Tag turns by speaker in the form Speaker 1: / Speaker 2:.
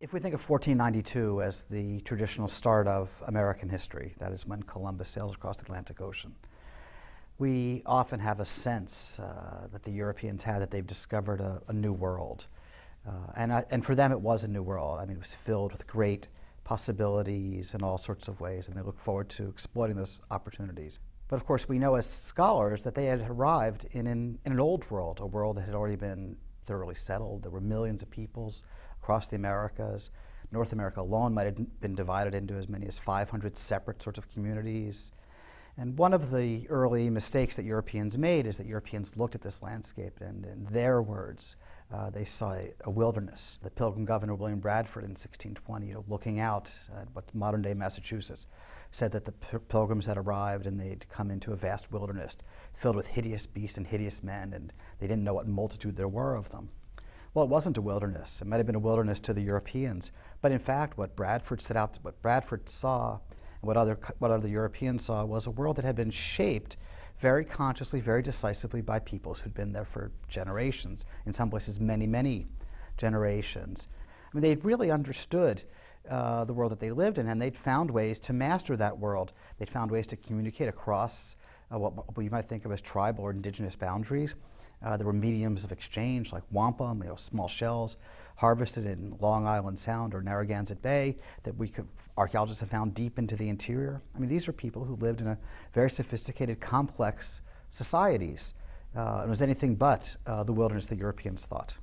Speaker 1: If we think of 1492 as the traditional start of American history, that is when Columbus sails across the Atlantic Ocean, we often have a sense that the Europeans had that they've discovered a new world. And for them it was a new world. I mean, it was filled with great possibilities in all sorts of ways, and they look forward to exploiting those opportunities. But of course we know as scholars that they had arrived in an old world, a world that had already been thoroughly settled. There were millions of peoples across the Americas. North America alone might have been divided into as many as 500 separate sorts of communities. And one of the early mistakes that Europeans made is that Europeans looked at this landscape and, in their words, they saw a wilderness. The Pilgrim governor William Bradford in 1620, looking out at what modern-day Massachusetts, said that the Pilgrims had arrived and they'd come into a vast wilderness filled with hideous beasts and hideous men, and they didn't know what multitude there were of them. Well, it wasn't a wilderness. It might have been a wilderness to the Europeans, but in fact what Bradford saw and what other Europeans saw was a world that had been shaped very consciously, very decisively by peoples who'd been there for generations, in some places many, many generations. I mean, they'd really understood the world that they lived in, and they'd found ways to master that world. They'd found ways to communicate across what you might think of as tribal or indigenous boundaries. There were mediums of exchange like wampum, small shells harvested in Long Island Sound or Narragansett Bay that archaeologists have found deep into the interior. I mean, these are people who lived in a very sophisticated, complex societies. It was anything but the wilderness that Europeans thought.